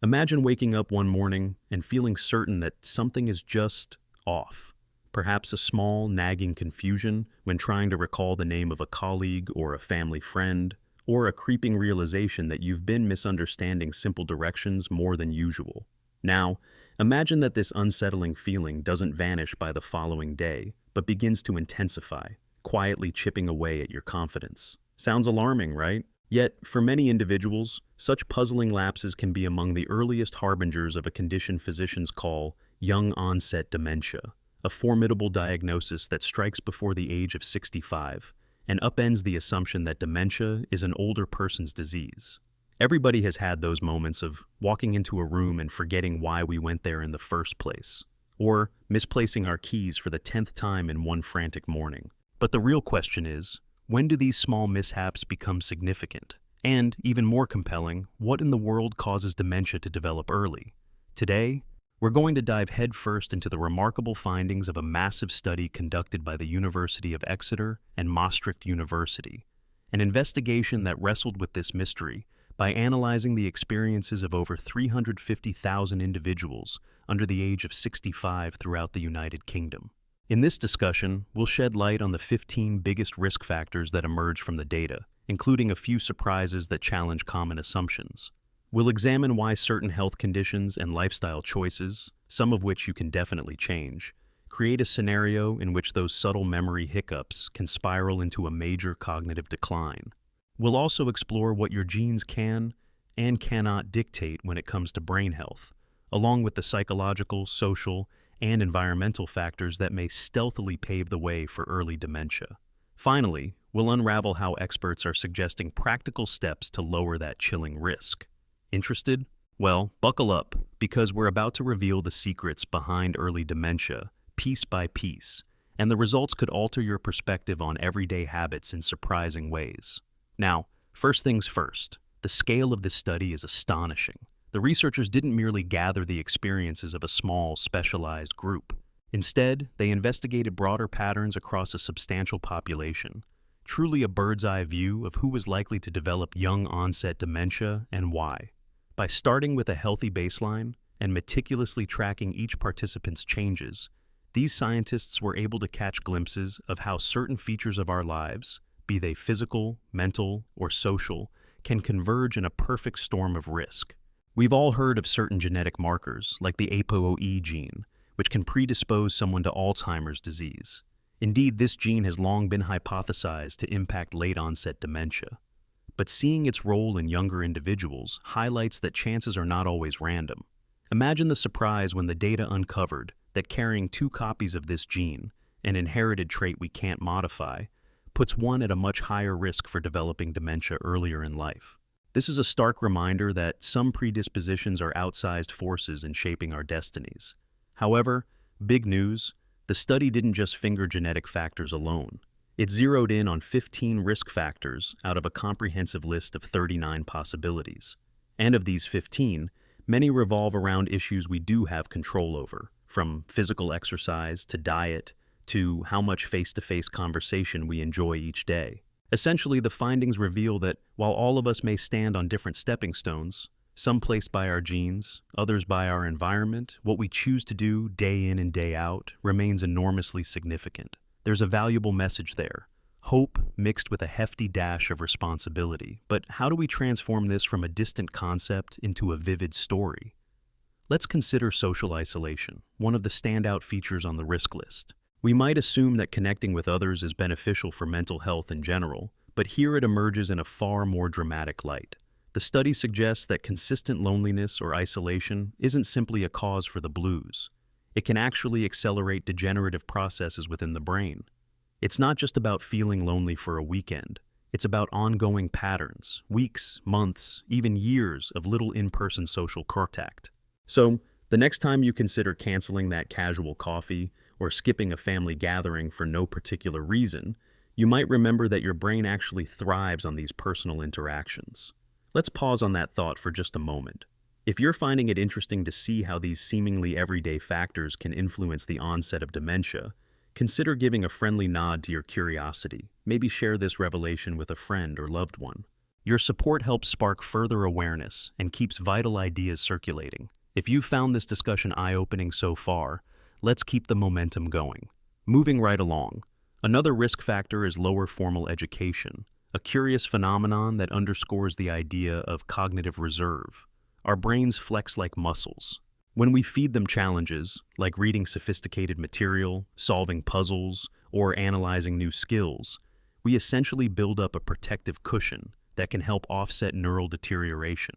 Imagine waking up one morning and feeling certain that something is just off. Perhaps a small, nagging confusion when trying to recall the name of a colleague or a family friend, or a creeping realization that you've been misunderstanding simple directions more than usual. Now, imagine that this unsettling feeling doesn't vanish by the following day, but begins to intensify, quietly chipping away at your confidence. Sounds alarming, right? Yet, for many individuals, such puzzling lapses can be among the earliest harbingers of a condition physicians call young-onset dementia, a formidable diagnosis that strikes before the age of 65 and upends the assumption that dementia is an older person's disease. Everybody has had those moments of walking into a room and forgetting why we went there in the first place, or misplacing our keys for the 10th time in one frantic morning. But the real question is, when do these small mishaps become significant? And, even more compelling, what in the world causes dementia to develop early? Today, we're going to dive headfirst into the remarkable findings of a massive study conducted by the University of Exeter and Maastricht University, an investigation that wrestled with this mystery by analyzing the experiences of over 350,000 individuals under the age of 65 throughout the United Kingdom. In this discussion, we'll shed light on the 15 biggest risk factors that emerge from the data, including a few surprises that challenge common assumptions. We'll examine why certain health conditions and lifestyle choices, some of which you can definitely change, create a scenario in which those subtle memory hiccups can spiral into a major cognitive decline. We'll also explore what your genes can and cannot dictate when it comes to brain health, along with the psychological, social, and environmental factors that may stealthily pave the way for early dementia. Finally, we'll unravel how experts are suggesting practical steps to lower that chilling risk. Interested? Well, buckle up, because we're about to reveal the secrets behind early dementia, piece by piece, and the results could alter your perspective on everyday habits in surprising ways. Now, first things first, the scale of this study is astonishing. The researchers didn't merely gather the experiences of a small, specialized group. Instead, they investigated broader patterns across a substantial population, truly a bird's-eye view of who was likely to develop young-onset dementia and why. By starting with a healthy baseline and meticulously tracking each participant's changes, these scientists were able to catch glimpses of how certain features of our lives, be they physical, mental, or social, can converge in a perfect storm of risk. We've all heard of certain genetic markers, like the ApoE gene, which can predispose someone to Alzheimer's disease. Indeed, this gene has long been hypothesized to impact late-onset dementia. But seeing its role in younger individuals highlights that chances are not always random. Imagine the surprise when the data uncovered that carrying 2 copies of this gene, an inherited trait we can't modify, puts one at a much higher risk for developing dementia earlier in life. This is a stark reminder that some predispositions are outsized forces in shaping our destinies. However, big news, the study didn't just finger genetic factors alone. It zeroed in on 15 risk factors out of a comprehensive list of 39 possibilities. And of these 15, many revolve around issues we do have control over, from physical exercise to diet to how much face-to-face conversation we enjoy each day. Essentially, the findings reveal that while all of us may stand on different stepping stones, some placed by our genes, others by our environment, what we choose to do day in and day out remains enormously significant. There's a valuable message there, hope mixed with a hefty dash of responsibility. But how do we transform this from a distant concept into a vivid story? Let's consider social isolation, one of the standout features on the risk list. We might assume that connecting with others is beneficial for mental health in general, but here it emerges in a far more dramatic light. The study suggests that consistent loneliness or isolation isn't simply a cause for the blues. It can actually accelerate degenerative processes within the brain. It's not just about feeling lonely for a weekend. It's about ongoing patterns, weeks, months, even years of little in-person social contact. So, the next time you consider canceling that casual coffee or skipping a family gathering for no particular reason, you might remember that your brain actually thrives on these personal interactions. Let's pause on that thought for just a moment. If you're finding it interesting to see how these seemingly everyday factors can influence the onset of dementia, consider giving a friendly nod to your curiosity. Maybe share this revelation with a friend or loved one. Your support helps spark further awareness and keeps vital ideas circulating. If you've found this discussion eye-opening so far, let's keep the momentum going. Moving right along, another risk factor is lower formal education, a curious phenomenon that underscores the idea of cognitive reserve. Our brains flex like muscles. When we feed them challenges, like reading sophisticated material, solving puzzles, or analyzing new skills, we essentially build up a protective cushion that can help offset neural deterioration.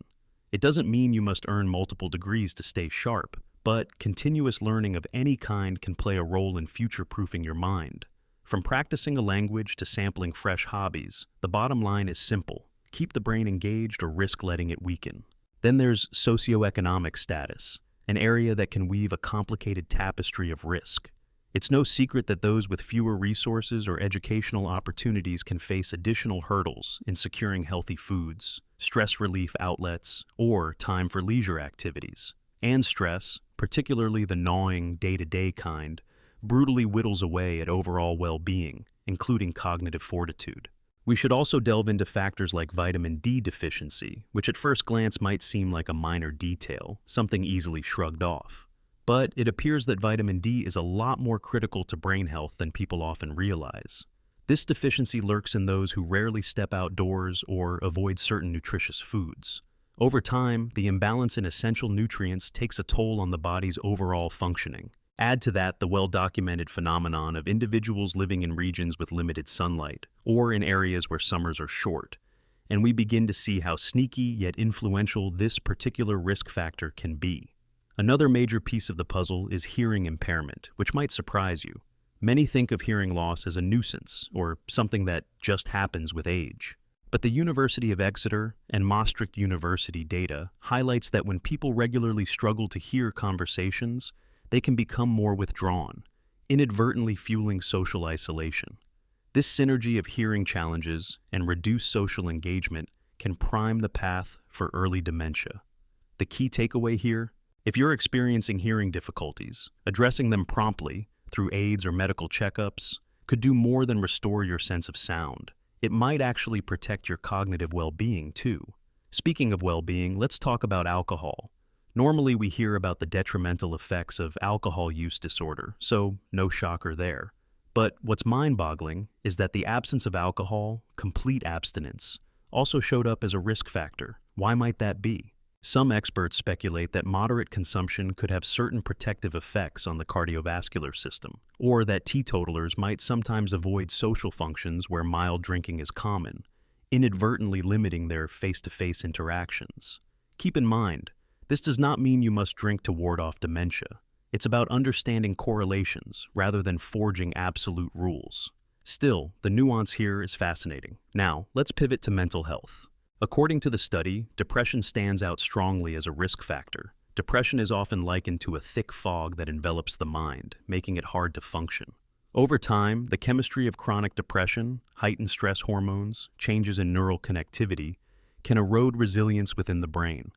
It doesn't mean you must earn multiple degrees to stay sharp, but continuous learning of any kind can play a role in future-proofing your mind. From practicing a language to sampling fresh hobbies, the bottom line is simple: keep the brain engaged or risk letting it weaken. Then there's socioeconomic status, an area that can weave a complicated tapestry of risk. It's no secret that those with fewer resources or educational opportunities can face additional hurdles in securing healthy foods, stress relief outlets, or time for leisure activities. And stress, particularly the gnawing, day-to-day kind, brutally whittles away at overall well-being, including cognitive fortitude. We should also delve into factors like vitamin D deficiency, which at first glance might seem like a minor detail, something easily shrugged off. But it appears that vitamin D is a lot more critical to brain health than people often realize. This deficiency lurks in those who rarely step outdoors or avoid certain nutritious foods. Over time, the imbalance in essential nutrients takes a toll on the body's overall functioning. Add to that the well-documented phenomenon of individuals living in regions with limited sunlight, or in areas where summers are short, and we begin to see how sneaky yet influential this particular risk factor can be. Another major piece of the puzzle is hearing impairment, which might surprise you. Many think of hearing loss as a nuisance, or something that just happens with age. But the University of Exeter and Maastricht University data highlights that when people regularly struggle to hear conversations, they can become more withdrawn, inadvertently fueling social isolation. This synergy of hearing challenges and reduced social engagement can prime the path for early dementia. The key takeaway here: if you're experiencing hearing difficulties, addressing them promptly through aids or medical checkups could do more than restore your sense of sound. It might actually protect your cognitive well-being too. Speaking of well-being, let's talk about alcohol. Normally we hear about the detrimental effects of alcohol use disorder, so no shocker there. But what's mind-boggling is that the absence of alcohol, complete abstinence, also showed up as a risk factor. Why might that be? Some experts speculate that moderate consumption could have certain protective effects on the cardiovascular system, or that teetotalers might sometimes avoid social functions where mild drinking is common, inadvertently limiting their face-to-face interactions. Keep in mind, this does not mean you must drink to ward off dementia. It's about understanding correlations rather than forging absolute rules. Still, the nuance here is fascinating. Now, let's pivot to mental health. According to the study, depression stands out strongly as a risk factor. Depression is often likened to a thick fog that envelops the mind, making it hard to function. Over time, the chemistry of chronic depression, heightened stress hormones, changes in neural connectivity, can erode resilience within the brain.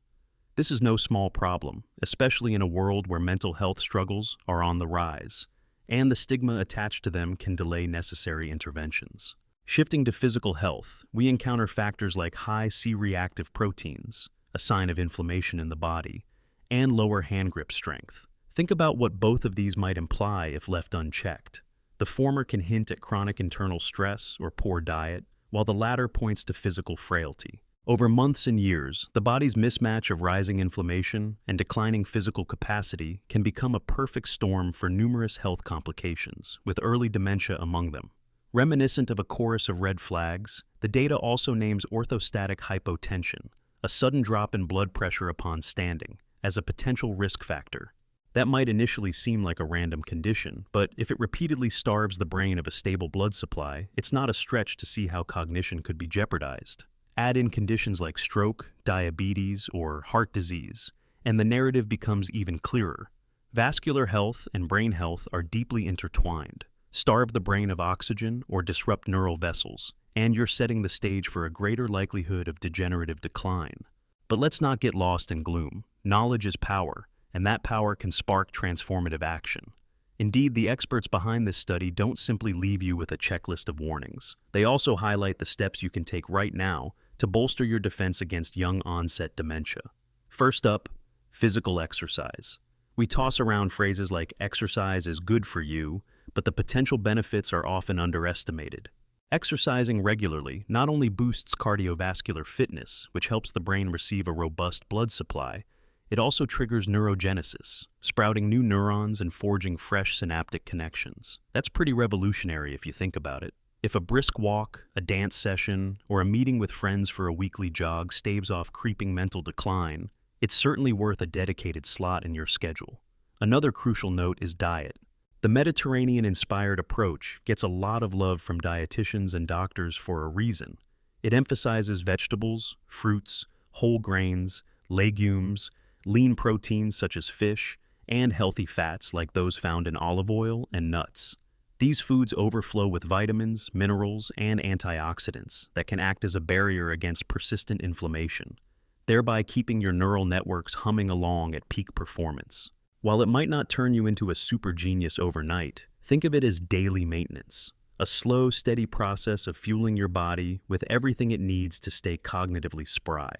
This is no small problem, especially in a world where mental health struggles are on the rise, and the stigma attached to them can delay necessary interventions. Shifting to physical health, we encounter factors like high C-reactive proteins, a sign of inflammation in the body, and lower hand grip strength. Think about what both of these might imply if left unchecked. The former can hint at chronic internal stress or poor diet, while the latter points to physical frailty. Over months and years, the body's mismatch of rising inflammation and declining physical capacity can become a perfect storm for numerous health complications, with early dementia among them. Reminiscent of a chorus of red flags, the data also names orthostatic hypotension, a sudden drop in blood pressure upon standing, as a potential risk factor. That might initially seem like a random condition, but if it repeatedly starves the brain of a stable blood supply, it's not a stretch to see how cognition could be jeopardized. Add in conditions like stroke, diabetes, or heart disease, and the narrative becomes even clearer. Vascular health and brain health are deeply intertwined. Starve the brain of oxygen or disrupt neural vessels, and you're setting the stage for a greater likelihood of degenerative decline. But let's not get lost in gloom. Knowledge is power, and that power can spark transformative action. Indeed, the experts behind this study don't simply leave you with a checklist of warnings. They also highlight the steps you can take right now to bolster your defense against young-onset dementia. First up, physical exercise. We toss around phrases like exercise is good for you, but the potential benefits are often underestimated. Exercising regularly not only boosts cardiovascular fitness, which helps the brain receive a robust blood supply, it also triggers neurogenesis, sprouting new neurons and forging fresh synaptic connections. That's pretty revolutionary if you think about it. If a brisk walk, a dance session, or a meeting with friends for a weekly jog staves off creeping mental decline, it's certainly worth a dedicated slot in your schedule. Another crucial note is diet. The Mediterranean-inspired approach gets a lot of love from dietitians and doctors for a reason. It emphasizes vegetables, fruits, whole grains, legumes, lean proteins such as fish, and healthy fats like those found in olive oil and nuts. These foods overflow with vitamins, minerals, and antioxidants that can act as a barrier against persistent inflammation, thereby keeping your neural networks humming along at peak performance. While it might not turn you into a super genius overnight, think of it as daily maintenance, a slow, steady process of fueling your body with everything it needs to stay cognitively spry.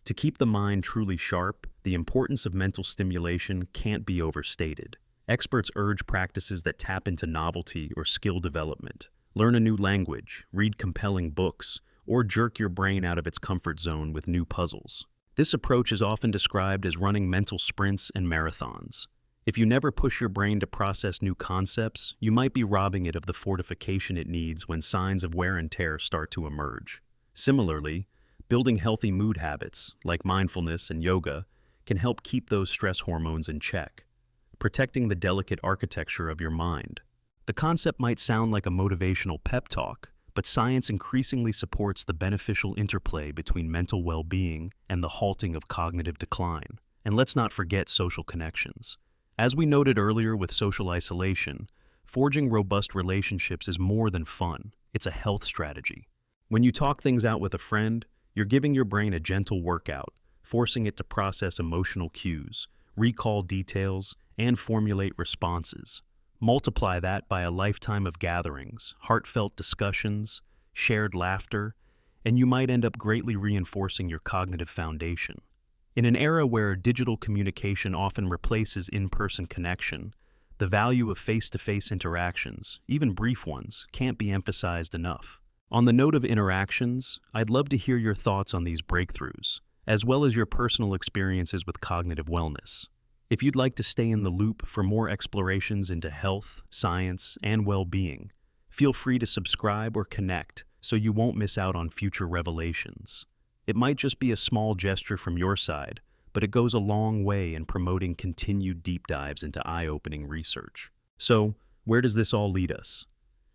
To keep the mind truly sharp, the importance of mental stimulation can't be overstated. Experts urge practices that tap into novelty or skill development. Learn a new language, read compelling books, or jerk your brain out of its comfort zone with new puzzles. This approach is often described as running mental sprints and marathons. If you never push your brain to process new concepts, you might be robbing it of the fortification it needs when signs of wear and tear start to emerge. Similarly, building healthy mood habits, like mindfulness and yoga, can help keep those stress hormones in check, protecting the delicate architecture of your mind. The concept might sound like a motivational pep talk, but science increasingly supports the beneficial interplay between mental well-being and the halting of cognitive decline. And let's not forget social connections. As we noted earlier with social isolation, forging robust relationships is more than fun. It's a health strategy. When you talk things out with a friend, you're giving your brain a gentle workout, forcing it to process emotional cues, recall details, and formulate responses. Multiply that by a lifetime of gatherings, heartfelt discussions, shared laughter, and you might end up greatly reinforcing your cognitive foundation. In an era where digital communication often replaces in-person connection, the value of face-to-face interactions, even brief ones, can't be emphasized enough. On the note of interactions, I'd love to hear your thoughts on these breakthroughs, as well as your personal experiences with cognitive wellness. If you'd like to stay in the loop for more explorations into health, science, and well-being, feel free to subscribe or connect so you won't miss out on future revelations. It might just be a small gesture from your side, but it goes a long way in promoting continued deep dives into eye-opening research. So, where does this all lead us?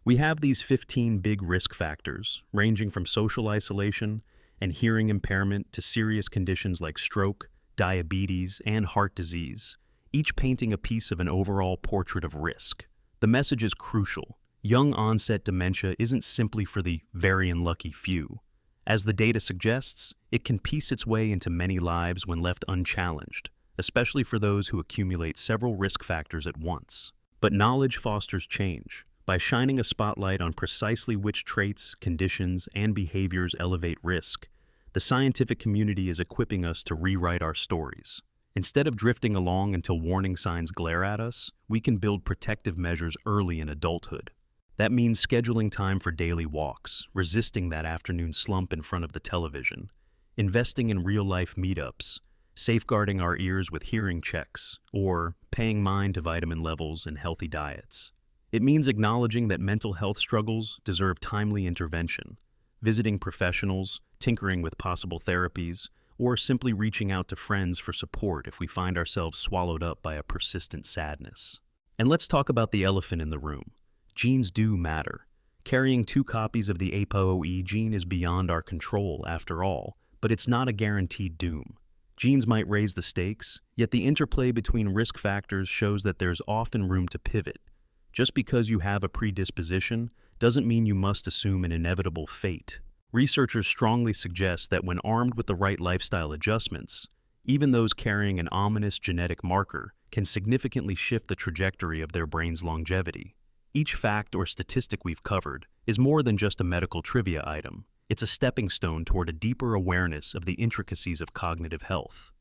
We have these 15 big risk factors, ranging from social isolation and hearing impairment to serious conditions like stroke, diabetes, and heart disease, each painting a piece of an overall portrait of risk. The message is crucial. Young-onset dementia isn't simply for the very unlucky few. As the data suggests, it can piece its way into many lives when left unchallenged, especially for those who accumulate several risk factors at once. But knowledge fosters change. By shining a spotlight on precisely which traits, conditions, and behaviors elevate risk, the scientific community is equipping us to rewrite our stories. Instead of drifting along until warning signs glare at us, we can build protective measures early in adulthood. That means scheduling time for daily walks, resisting that afternoon slump in front of the television, investing in real-life meetups, safeguarding our ears with hearing checks, or paying mind to vitamin levels and healthy diets. It means acknowledging that mental health struggles deserve timely intervention, visiting professionals, tinkering with possible therapies, or simply reaching out to friends for support if we find ourselves swallowed up by a persistent sadness. And let's talk about the elephant in the room. Genes do matter. Carrying 2 copies of the APOE gene is beyond our control, after all, but it's not a guaranteed doom. Genes might raise the stakes, yet the interplay between risk factors shows that there's often room to pivot. Just because you have a predisposition doesn't mean you must assume an inevitable fate. Researchers strongly suggest that when armed with the right lifestyle adjustments, even those carrying an ominous genetic marker can significantly shift the trajectory of their brain's longevity. Each fact or statistic we've covered is more than just a medical trivia item. It's a stepping stone toward a deeper awareness of the intricacies of cognitive health.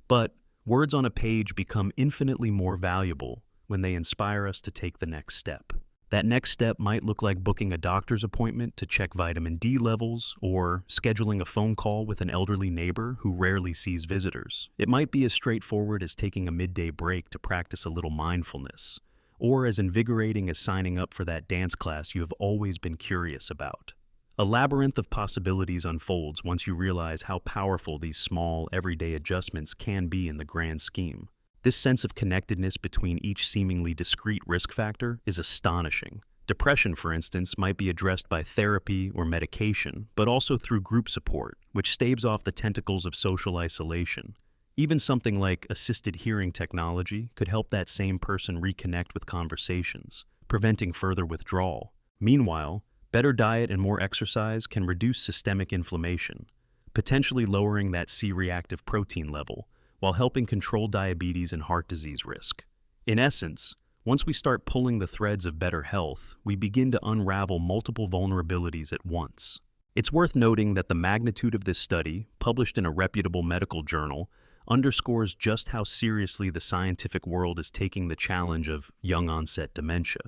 But words on a page become infinitely more valuable when they inspire us to take the next step. That next step might look like booking a doctor's appointment to check vitamin D levels or scheduling a phone call with an elderly neighbor who rarely sees visitors. It might be as straightforward as taking a midday break to practice a little mindfulness, or as invigorating as signing up for that dance class you have always been curious about. A labyrinth of possibilities unfolds once you realize how powerful these small, everyday adjustments can be in the grand scheme. This sense of connectedness between each seemingly discrete risk factor is astonishing. Depression, for instance, might be addressed by therapy or medication, but also through group support, which staves off the tentacles of social isolation. Even something like assisted hearing technology could help that same person reconnect with conversations, preventing further withdrawal. Meanwhile, better diet and more exercise can reduce systemic inflammation, potentially lowering that C-reactive protein level, while helping control diabetes and heart disease risk. In essence, once we start pulling the threads of better health, we begin to unravel multiple vulnerabilities at once. It's worth noting that the magnitude of this study, published in a reputable medical journal, underscores just how seriously the scientific world is taking the challenge of young-onset dementia.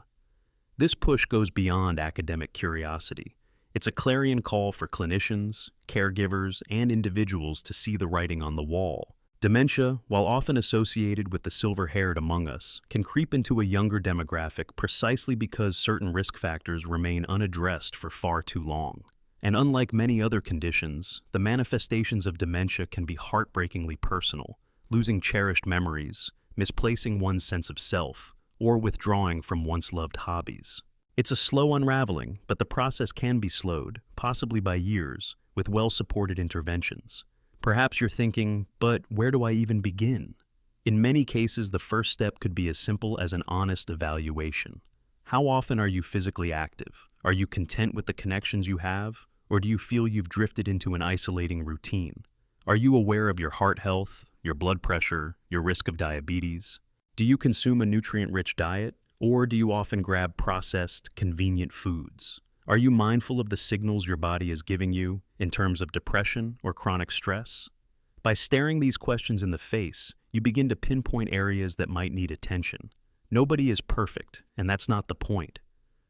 This push goes beyond academic curiosity. It's a clarion call for clinicians, caregivers, and individuals to see the writing on the wall. Dementia, while often associated with the silver-haired among us, can creep into a younger demographic precisely because certain risk factors remain unaddressed for far too long. And unlike many other conditions, the manifestations of dementia can be heartbreakingly personal, losing cherished memories, misplacing one's sense of self, or withdrawing from once-loved hobbies. It's a slow unraveling, but the process can be slowed, possibly by years, with well-supported interventions. Perhaps you're thinking, but where do I even begin? In many cases, the first step could be as simple as an honest evaluation. How often are you physically active? Are you content with the connections you have? Or do you feel you've drifted into an isolating routine? Are you aware of your heart health, your blood pressure, your risk of diabetes? Do you consume a nutrient-rich diet? Or do you often grab processed, convenient foods? Are you mindful of the signals your body is giving you in terms of depression or chronic stress? By staring these questions in the face, you begin to pinpoint areas that might need attention. Nobody is perfect, and that's not the point.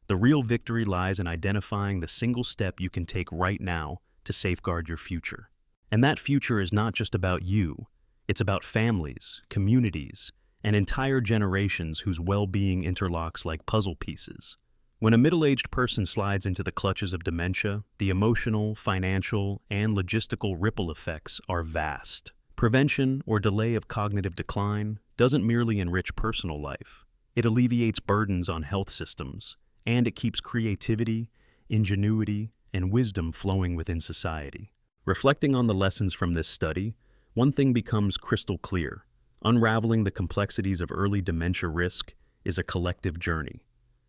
The real victory lies in identifying the single step you can take right now to safeguard your future. And that future is not just about you. It's about families, communities, and entire generations whose well-being interlocks like puzzle pieces. When a middle-aged person slides into the clutches of dementia, the emotional, financial, and logistical ripple effects are vast. Prevention or delay of cognitive decline doesn't merely enrich personal life. It alleviates burdens on health systems, and it keeps creativity, ingenuity, and wisdom flowing within society. Reflecting on the lessons from this study, one thing becomes crystal clear. Unraveling the complexities of early dementia risk is a collective journey.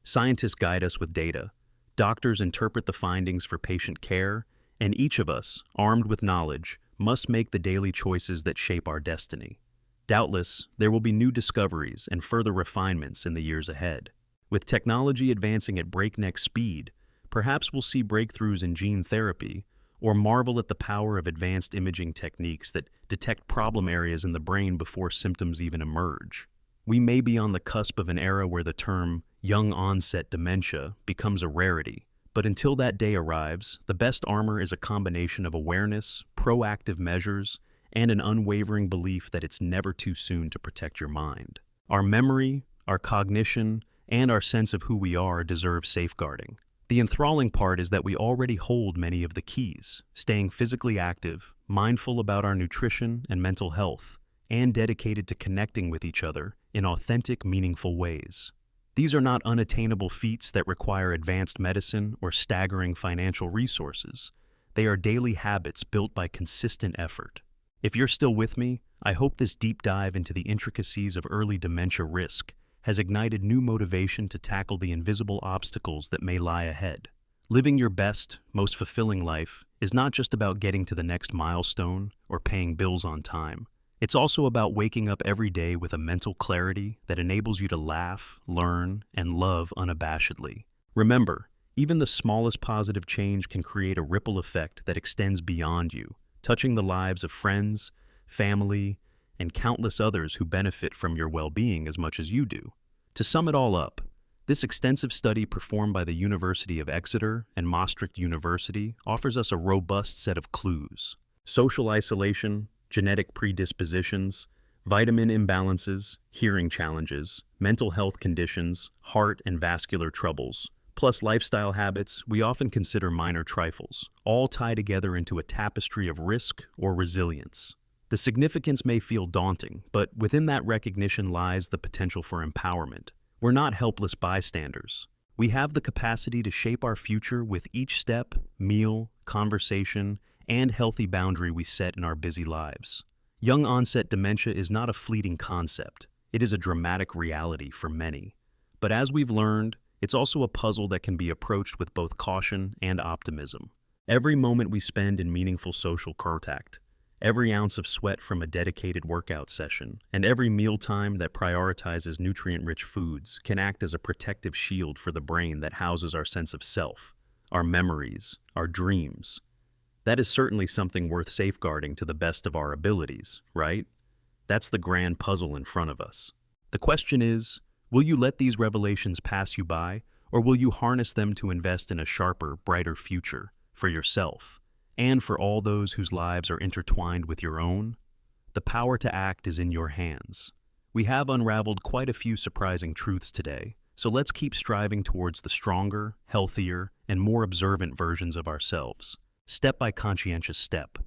Scientists guide us with data, doctors interpret the findings for patient care, and each of us, armed with knowledge, must make the daily choices that shape our destiny. Doubtless, there will be new discoveries and further refinements in the years ahead. With technology advancing at breakneck speed, perhaps we'll see breakthroughs in gene therapy or marvel at the power of advanced imaging techniques that detect problem areas in the brain before symptoms even emerge. We may be on the cusp of an era where the term young-onset dementia becomes a rarity, but until that day arrives, the best armor is a combination of awareness, proactive measures, and an unwavering belief that it's never too soon to protect your mind. Our memory, our cognition, and our sense of who we are deserve safeguarding. The enthralling part is that we already hold many of the keys, staying physically active, mindful about our nutrition and mental health, and dedicated to connecting with each other in authentic, meaningful ways. These are not unattainable feats that require advanced medicine or staggering financial resources. They are daily habits built by consistent effort. If you're still with me, I hope this deep dive into the intricacies of early dementia risk has ignited new motivation to tackle the invisible obstacles that may lie ahead. Living your best, most fulfilling life is not just about getting to the next milestone or paying bills on time. It's also about waking up every day with a mental clarity that enables you to laugh, learn, and love unabashedly. Remember, Even the smallest positive change can create a ripple effect that extends beyond you, touching the lives of friends, family, and countless others who benefit from your well-being as much as you do. To sum it all up, this extensive study performed by the University of Exeter and Maastricht University offers us a robust set of clues. Social isolation, genetic predispositions, vitamin imbalances, hearing challenges, mental health conditions, heart and vascular troubles, plus lifestyle habits we often consider minor trifles, all tie together into a tapestry of risk or resilience. The significance may feel daunting, but within that recognition lies the potential for empowerment. We're not helpless bystanders. We have the capacity to shape our future with each step, meal, conversation, and healthy boundary we set in our busy lives. Young-onset dementia is not a fleeting concept. It is a dramatic reality for many. But as we've learned, it's also a puzzle that can be approached with both caution and optimism. Every moment we spend in meaningful social contact, every ounce of sweat from a dedicated workout session, and every mealtime that prioritizes nutrient-rich foods can act as a protective shield for the brain that houses our sense of self, our memories, our dreams. That is certainly something worth safeguarding to the best of our abilities, right? That's the grand puzzle in front of us. The question is, will you let these revelations pass you by, or will you harness them to invest in a sharper, brighter future for yourself and for all those whose lives are intertwined with your own? The power to act is in your hands. We have unraveled quite a few surprising truths today, so let's keep striving towards the stronger, healthier, and more observant versions of ourselves, step by conscientious step.